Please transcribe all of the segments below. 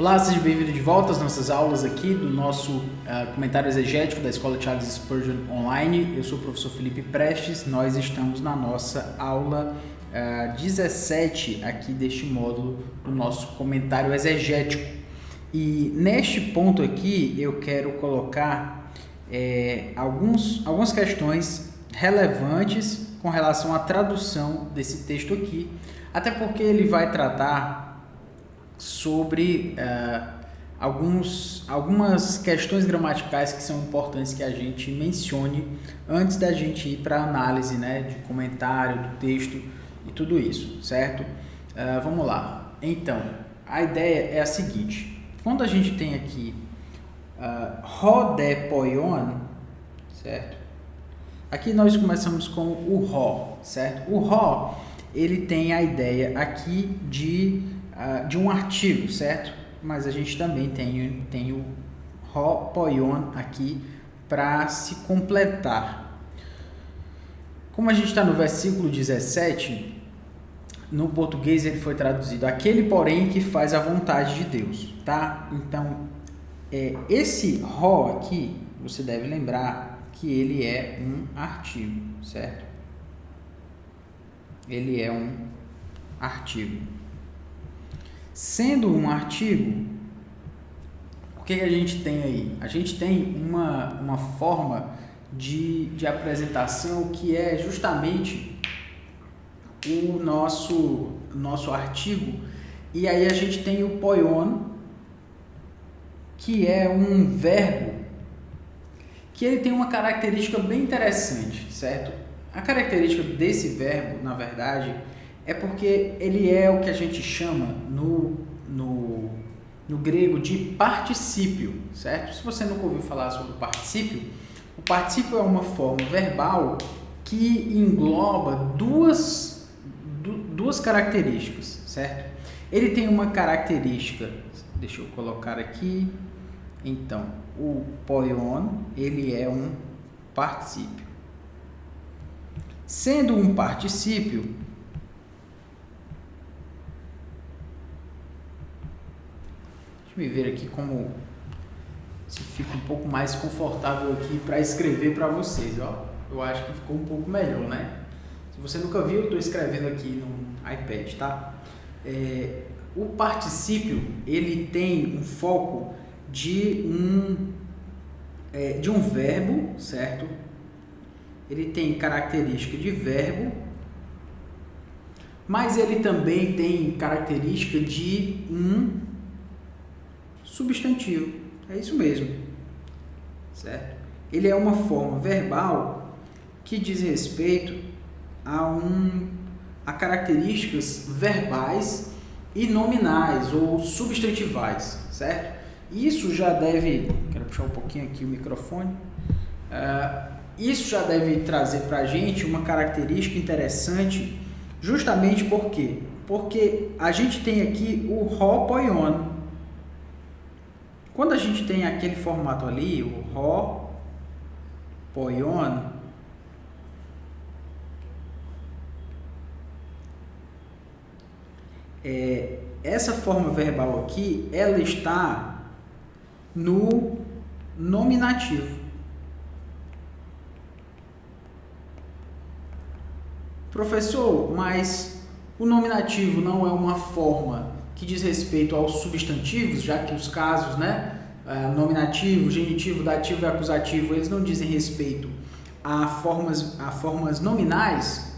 Olá, seja bem-vindo de volta às nossas aulas aqui do nosso comentário exegético da Escola Charles Spurgeon Online. Eu sou o professor Felipe Prestes, nós estamos na nossa aula 17 aqui deste módulo do nosso comentário exegético. E neste ponto aqui eu quero colocar algumas questões relevantes com relação à tradução desse texto aqui, até porque ele vai tratar sobre algumas questões gramaticais que são importantes que a gente mencione antes da gente ir para a análise, né, de comentário do texto e tudo isso, certo? Vamos lá. Então, a ideia é a seguinte: quando a gente tem aqui rodepoion, certo? Aqui nós começamos com o ro, certo? O ro, ele tem a ideia aqui de um artigo, certo? Mas a gente também tem o ropoion aqui para se completar. Como a gente está no versículo 17, no português ele foi traduzido aquele, porém, que faz a vontade de Deus, tá? Então, esse ro aqui, você deve lembrar que ele é um artigo, certo? Ele é um artigo. Sendo um artigo, o que a gente tem aí? A gente tem uma forma de apresentação que é justamente o nosso artigo, e aí a gente tem o poion, que é um verbo que ele tem uma característica bem interessante, certo? A característica desse verbo, na verdade, é porque ele é o que a gente chama no grego de particípio, certo? Se você nunca ouviu falar sobre o particípio é uma forma verbal que engloba duas características, certo? Ele tem uma característica, deixa eu colocar aqui, então, o poion, ele é um particípio. Sendo um particípio, deixa eu ver aqui como se fica um pouco mais confortável aqui para escrever para vocês, ó. Eu acho que ficou um pouco melhor, né? Se você nunca viu, eu estou escrevendo aqui no iPad, tá? O particípio, ele tem um foco de um verbo, certo? Ele tem característica de verbo, mas ele também tem característica de um substantivo. É isso mesmo, certo? Ele é uma forma verbal que diz respeito a características verbais e nominais ou substantivais, certo? Isso já deve... Quero puxar um pouquinho aqui o microfone. Isso já deve trazer para a gente uma característica interessante, justamente por quê? Porque a gente tem aqui o ropoion. Quando a gente tem aquele formato ali, o ropoion, essa forma verbal aqui, ela está no nominativo. Professor, mas o nominativo não é uma forma que diz respeito aos substantivos, já que os casos, né, nominativo, genitivo, dativo e acusativo, eles não dizem respeito a formas nominais?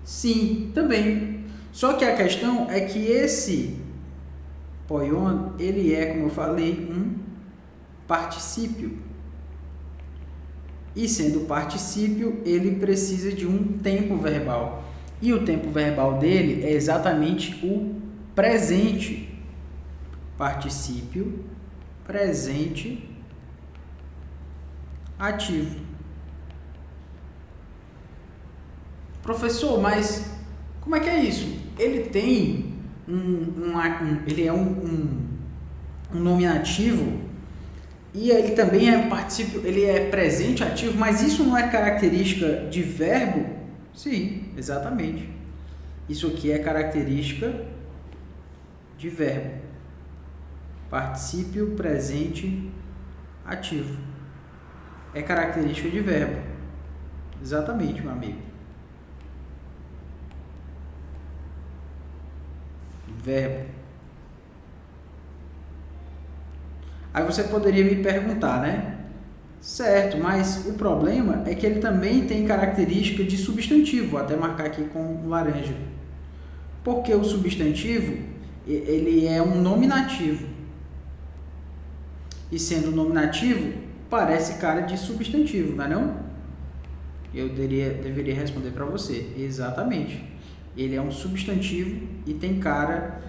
Sim, também. Só que a questão é que esse poion, ele é, como eu falei, um particípio. E sendo particípio, ele precisa de um tempo verbal. E o tempo verbal dele é exatamente o presente. Particípio presente ativo. Professor, mas como é que é isso? Ele tem ele é um nominativo e ele também é um particípio, ele é presente ativo, mas isso não é característica de verbo? Sim, exatamente. Isso aqui é característica de verbo. Particípio presente ativo. É característica de verbo. Exatamente, meu amigo. Verbo. Aí você poderia me perguntar, né? Certo, mas o problema é que ele também tem característica de substantivo. Vou até marcar aqui com laranja. Porque o substantivo, ele é um nominativo. E sendo nominativo, parece cara de substantivo, não é não? Eu deveria responder para você. Exatamente. Ele é um substantivo e tem cara,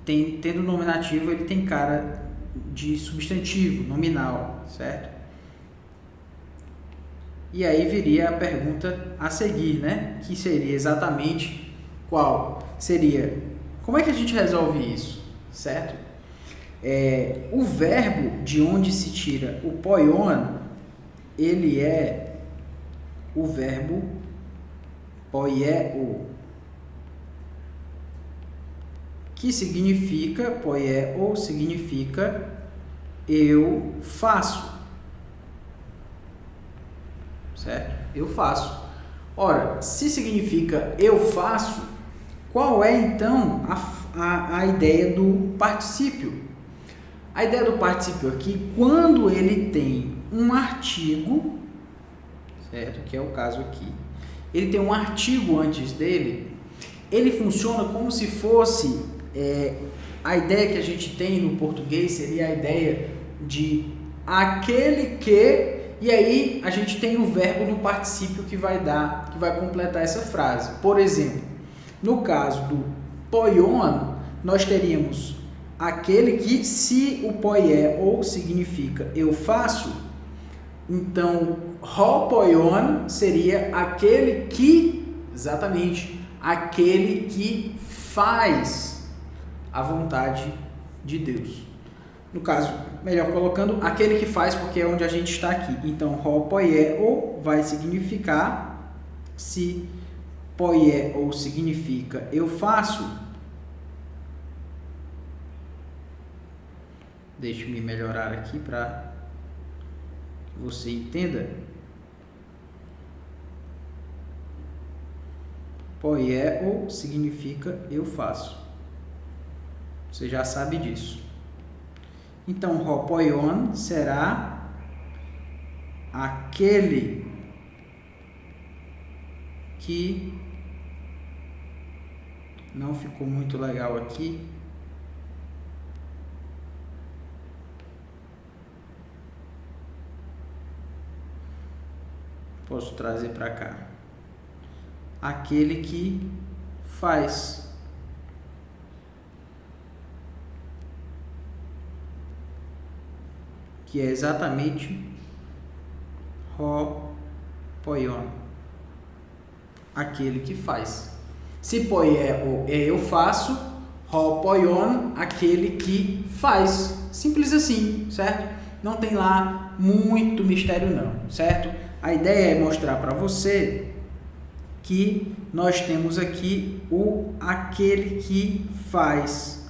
tendo nominativo, ele tem cara de substantivo, nominal, certo? E aí viria a pergunta a seguir, né? Que seria exatamente qual? Seria, como é que a gente resolve isso, certo? O verbo de onde se tira o poion, ele é o verbo poieo, que significa, poieo significa eu faço, certo? Eu faço. Ora, se significa eu faço, qual é então a ideia do particípio? A ideia do particípio aqui, quando ele tem um artigo, certo? Que é o caso aqui. Ele tem um artigo antes dele, ele funciona como se fosse, a ideia que a gente tem no português seria a ideia de aquele que, e aí a gente tem o verbo no particípio que vai completar essa frase. Por exemplo, no caso do poion, nós teríamos aquele que, se o poieo significa eu faço, então ho poion seria aquele que, exatamente, aquele que faz a vontade de Deus. No caso, melhor colocando, aquele que faz, porque é onde a gente está aqui. Então, ho poieo vai significar, se poieo significa eu faço, deixe-me melhorar aqui para que você entenda. Poieo significa eu faço. Você já sabe disso. Então, ho poion será aquele que não ficou muito legal aqui. Posso trazer para cá. Aquele que faz. Que é exatamente ho poion. Aquele que faz. Se poieo é eu faço, ho poion, aquele que faz. Simples assim, certo? Não tem lá muito mistério não, certo? A ideia é mostrar para você que nós temos aqui o aquele que faz.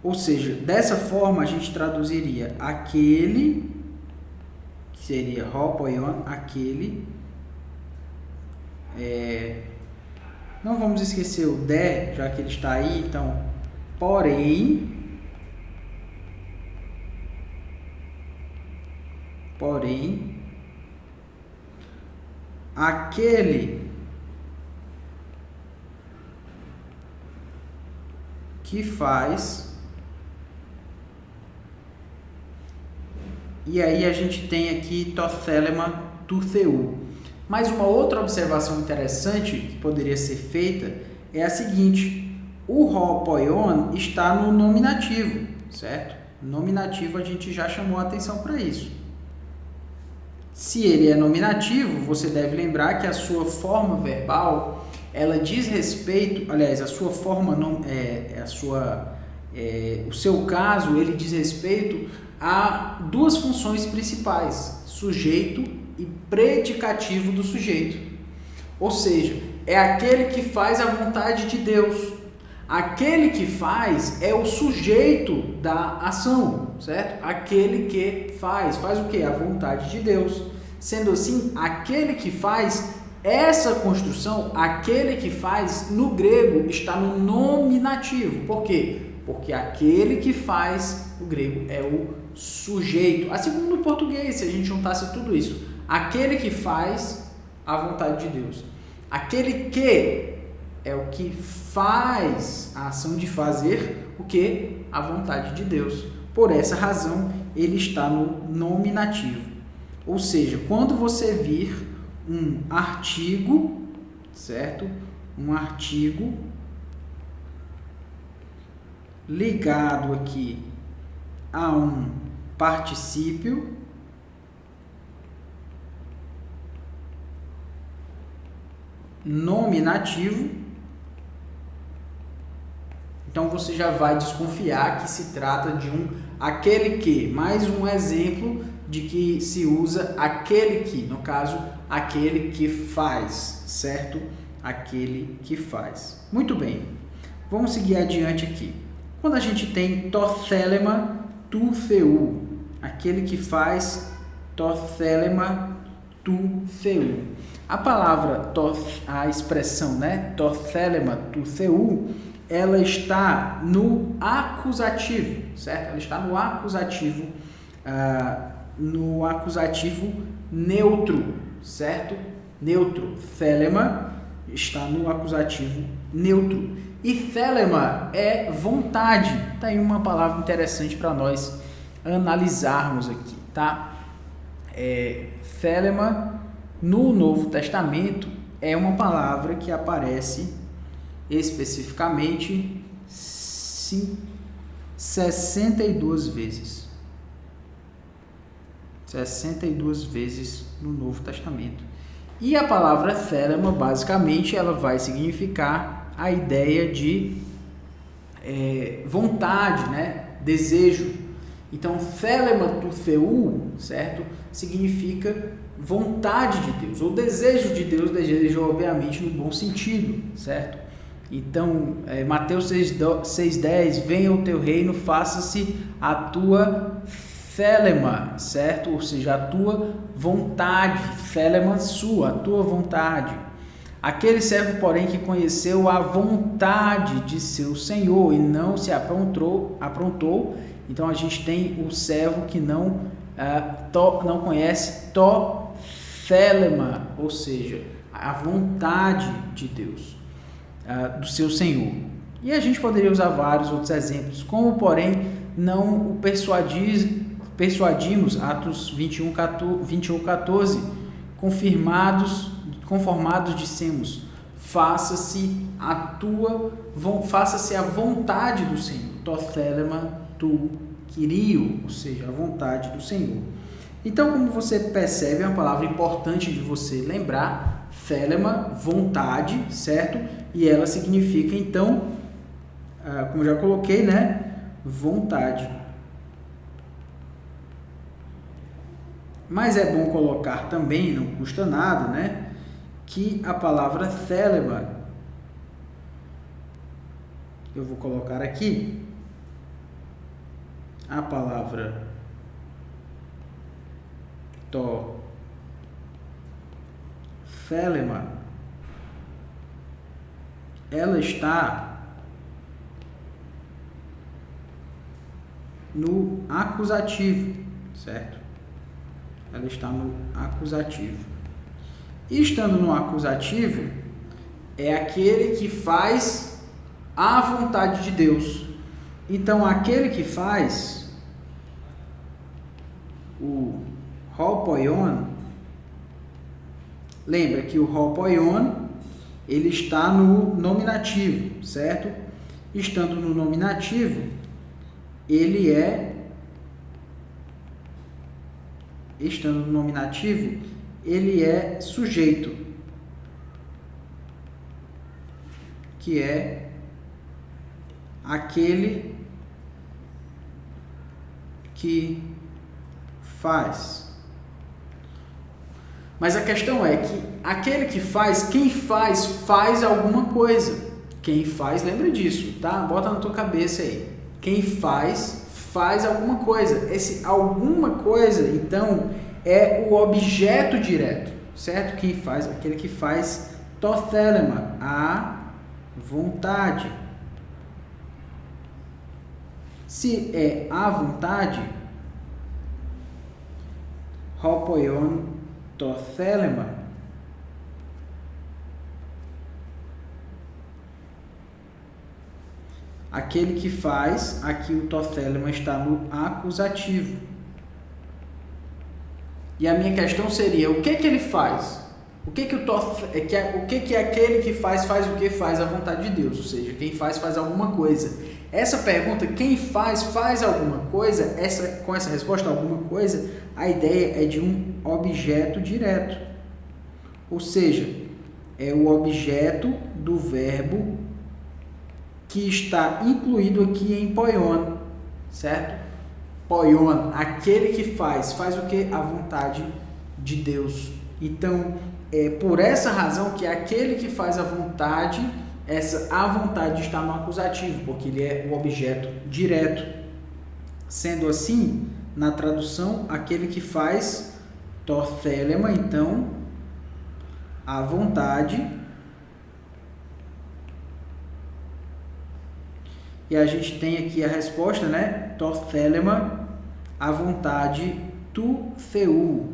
Ou seja, dessa forma a gente traduziria aquele, que seria ho poion, aquele. Não vamos esquecer o de, já que ele está aí, então, porém, aquele que faz, e aí a gente tem aqui tothelema tutheu. Mas uma outra observação interessante que poderia ser feita é a seguinte: o ho poion está no nominativo, certo? Nominativo a gente já chamou a atenção para isso. Se ele é nominativo, você deve lembrar que a sua forma verbal, ela diz respeito, aliás, a sua forma não o seu caso, ele diz respeito a duas funções principais: sujeito e predicativo do sujeito. Ou seja, é aquele que faz a vontade de Deus. Aquele que faz é o sujeito da ação, certo? Aquele que faz o quê? A vontade de Deus. Sendo assim, aquele que faz essa construção, aquele que faz, no grego, está no nominativo. Por quê? Porque aquele que faz, o grego, é o sujeito. Assim como no português, se a gente juntasse tudo isso. Aquele que faz a vontade de Deus. Aquele que é o que faz a ação de fazer o que? A vontade de Deus. Por essa razão, ele está no nominativo. Ou seja, quando você vir um artigo, certo? Um artigo ligado aqui a um particípio nominativo, então você já vai desconfiar que se trata de aquele que, mais um exemplo de que se usa aquele que, no caso, aquele que faz, certo? Aquele que faz. Muito bem, vamos seguir adiante aqui. Quando a gente tem tothelema tu theu, aquele que faz tothelema tu theu. A palavra, a expressão, né, tothelema tu theu, ela está no acusativo, certo? Ela está no acusativo neutro, certo? Neutro. Thelema está no acusativo neutro. E thelema é vontade. Tá aí uma palavra interessante para nós analisarmos aqui, tá? Thelema no Novo Testamento é uma palavra que aparece especificamente 62 vezes. 62 vezes no Novo Testamento. E a palavra thelema, basicamente, ela vai significar a ideia de vontade, né? Desejo. Então, thelema tu theu, certo? Significa vontade de Deus, ou desejo de Deus, desejo obviamente no bom sentido, certo? Então, Mateus 6,10, venha o teu reino, faça-se a tua thelema, certo? Ou seja, a tua vontade, thelema sua, a tua vontade. Aquele servo, porém, que conheceu a vontade de seu senhor e não se aprontou, então a gente tem o servo que não conhece thelema, ou seja, a vontade de Deus, do seu senhor. E a gente poderia usar vários outros exemplos, como, porém, não o persuadimos, Atos 21:14, conformados dissemos, faça-se a vontade do Senhor, tothelema tu querio, ou seja, a vontade do Senhor. Então, como você percebe, é uma palavra importante de você lembrar, thelema, vontade, certo? E ela significa, então, como já coloquei, né? Vontade. Mas é bom colocar também, não custa nada, né? Que a palavra thelema, eu vou colocar aqui, a palavra thelema, ela está no acusativo, certo? Ela está no acusativo. E estando no acusativo, é aquele que faz a vontade de Deus. Então, aquele que faz, o hopoion, lembra que o hopoion, ele está no nominativo, certo? Estando no nominativo, ele é sujeito, que é aquele que faz. Mas a questão é que aquele que faz, quem faz alguma coisa. Quem faz, lembra disso, tá? Bota na tua cabeça aí. Quem faz, faz alguma coisa. Esse alguma coisa, então, é o objeto direto, certo? Quem faz, aquele que faz tothelema, a vontade. Se é a vontade, hopoion tothelema. Aquele que faz, aqui o tothelema está no acusativo. E a minha questão seria, o que ele faz? O que é aquele que faz o que? Faz a vontade de Deus, ou seja, quem faz alguma coisa. Essa pergunta, quem faz alguma coisa, com essa resposta, alguma coisa, a ideia é de um objeto direto. Ou seja, é o objeto do verbo que está incluído aqui em poion, certo? Poion, aquele que faz o que? A vontade de Deus. Então, é por essa razão que aquele que faz a vontade, a vontade está no acusativo, porque ele é o objeto direto. Sendo assim, na tradução, aquele que faz tothelema, então, a vontade. E a gente tem aqui a resposta, né? Tothelema, a vontade tu theu.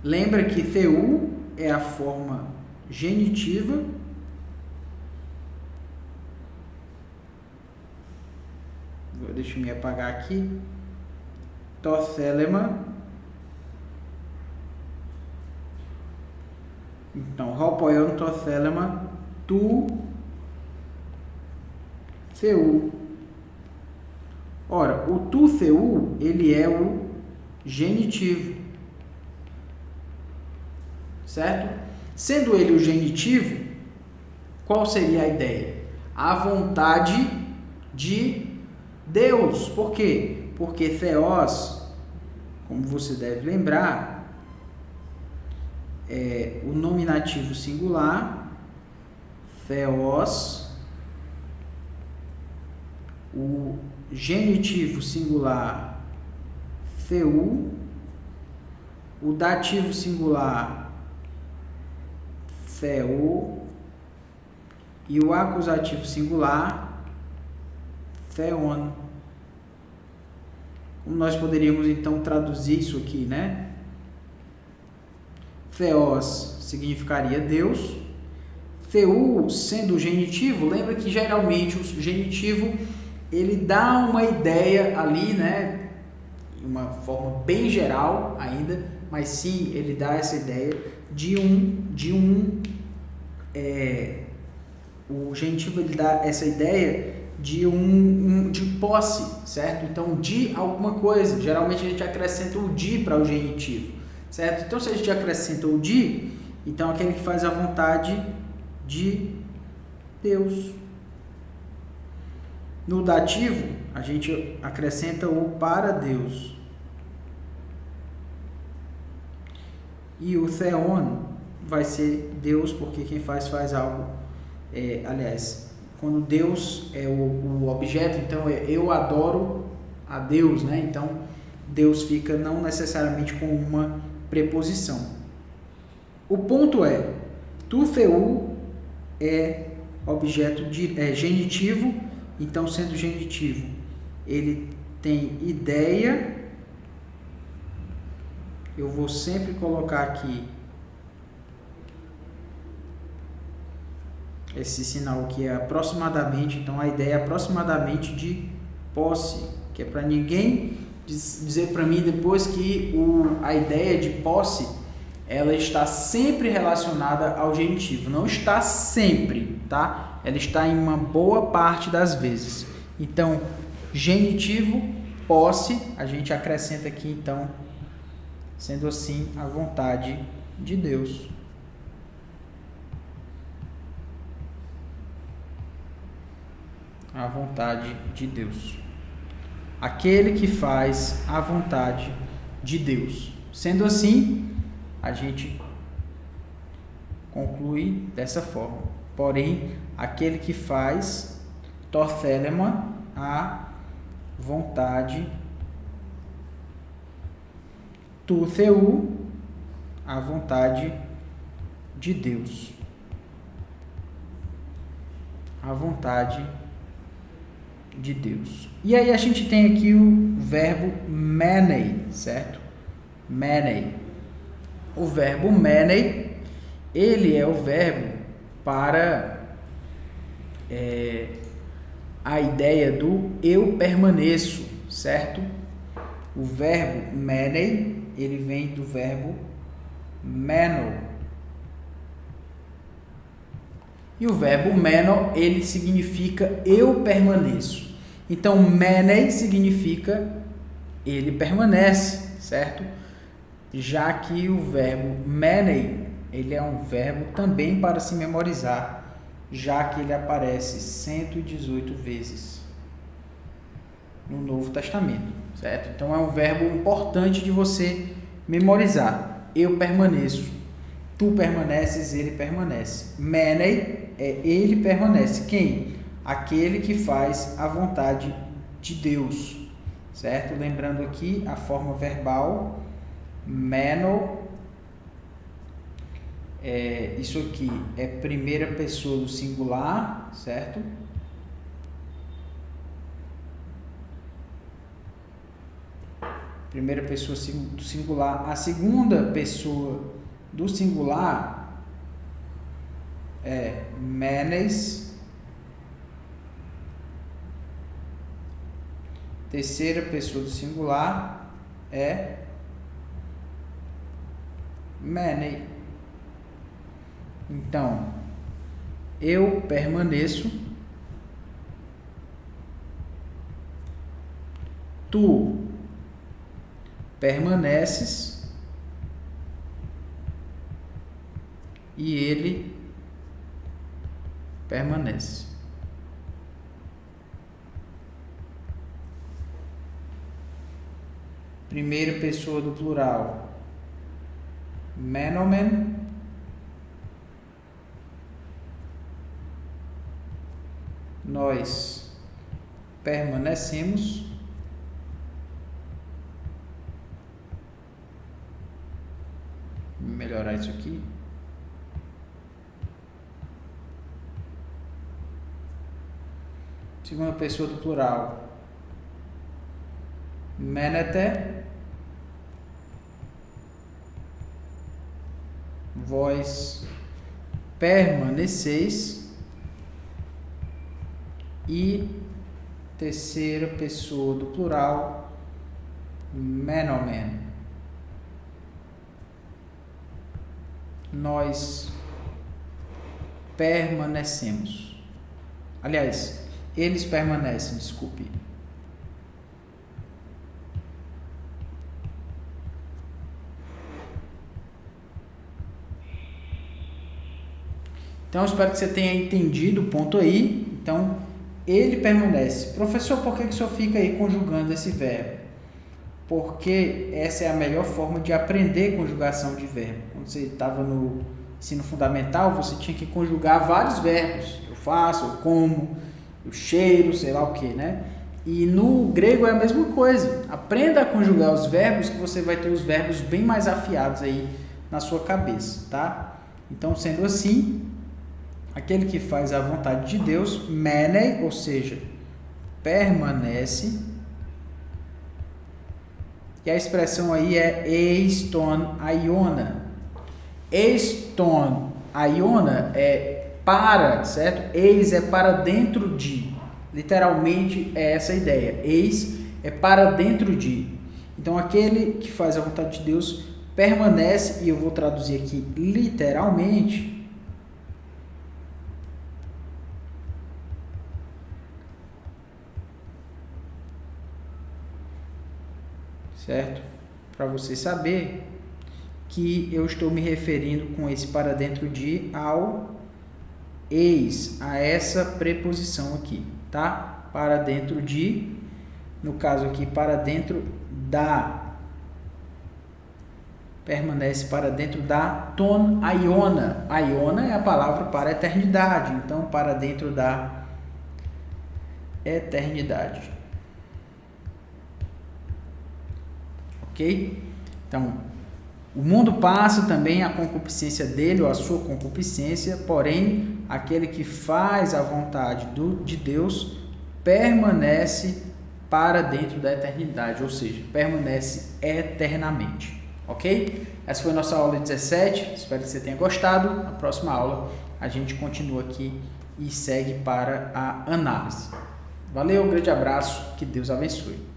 Lembra que theu é a forma genitiva. Deixa eu me apagar aqui. Tothelema. Então, hopoion tothelema tu theu. Ora, o tu theu, ele é o genitivo, certo? Sendo ele o genitivo, qual seria a ideia? A vontade de Deus. Por quê? Porque theos, como você deve lembrar, é o nominativo singular, theos. O genitivo singular, theu. O dativo singular, theo. E o acusativo singular, theon. Como nós poderíamos então traduzir isso aqui, né? Theos significaria Deus. Theu, sendo o genitivo, lembra que geralmente o genitivo ele dá uma ideia ali, né? De uma forma bem geral ainda, mas sim, ele dá essa ideia o genitivo ele dá essa ideia de posse, certo? Então, de alguma coisa. Geralmente a gente acrescenta o de para o genitivo, certo? Então, se a gente acrescenta o de, então aquele que faz a vontade de Deus. No dativo, a gente acrescenta o para Deus. E o theon vai ser Deus, porque quem faz algo. Aliás, quando Deus é o objeto, então eu adoro a Deus, né? Então, Deus fica não necessariamente com uma preposição. O ponto é, tu theu é objeto genitivo. Então, sendo genitivo, ele tem ideia. Eu vou sempre colocar aqui esse sinal que é aproximadamente. Então, a ideia é aproximadamente de posse, que é para ninguém dizer para mim depois que a ideia de posse ela está sempre relacionada ao genitivo. Não está sempre, tá? Ela está em uma boa parte das vezes. Então, genitivo, posse, a gente acrescenta aqui, então, sendo assim, a vontade de Deus. A vontade de Deus. Aquele que faz a vontade de Deus. Sendo assim, a gente conclui dessa forma. Porém, aquele que faz, torthelema, a vontade, tu theu, a vontade de Deus. A vontade de Deus. E aí a gente tem aqui o verbo menei, certo? Menei. O verbo menei, ele é o verbo para a ideia do eu permaneço, certo? O verbo menei, ele vem do verbo meno. E o verbo meno, ele significa eu permaneço. Então, menei significa ele permanece, certo? Já que o verbo menei, ele é um verbo também para se memorizar, já que ele aparece 118 vezes no Novo Testamento, certo? Então, é um verbo importante de você memorizar. Eu permaneço. Tu permaneces, ele permanece. Menei é ele permanece. Quem? Aquele que faz a vontade de Deus, certo? Lembrando aqui a forma verbal, meno, isso aqui é primeira pessoa do singular, certo? Primeira pessoa do singular. A segunda pessoa do singular é menes. Terceira pessoa do singular é menei. Então, eu permaneço, tu permaneces e ele permanece. Primeira pessoa do plural, menomen. Nós permanecemos. Vou melhorar isso aqui. Segunda pessoa do plural, menete. Vós permaneceis. E terceira pessoa do plural, menomen. Nós permanecemos. Aliás, eles permanecem, desculpe. Então, eu espero que você tenha entendido o ponto aí. Então, ele permanece. Professor, por que o senhor fica aí conjugando esse verbo? Porque essa é a melhor forma de aprender conjugação de verbo. Quando você estava no ensino fundamental, você tinha que conjugar vários verbos. Eu faço, eu como, eu cheiro, sei lá o que, né? E no grego é a mesma coisa. Aprenda a conjugar os verbos que você vai ter os verbos bem mais afiados aí na sua cabeça, tá? Então, sendo assim, aquele que faz a vontade de Deus, menei, ou seja, permanece. E a expressão aí é eiston aiona. Eiston aiona é para, certo? Eis é para dentro de. Literalmente é essa a ideia. Eis é para dentro de. Então, aquele que faz a vontade de Deus permanece, e eu vou traduzir aqui literalmente, certo? Para você saber que eu estou me referindo com esse para dentro de ao eis, a essa preposição aqui, tá? Para dentro de, no caso aqui, para dentro da. permanece para dentro da ton aiona. Aiona é a palavra para eternidade, então para dentro da eternidade. Ok? Então, o mundo passa também, a concupiscência dele ou a sua concupiscência, porém, aquele que faz a vontade de Deus permanece para dentro da eternidade, ou seja, permanece eternamente. Ok? Essa foi a nossa aula 17, espero que você tenha gostado. Na próxima aula a gente continua aqui e segue para a análise. Valeu, um grande abraço, que Deus abençoe.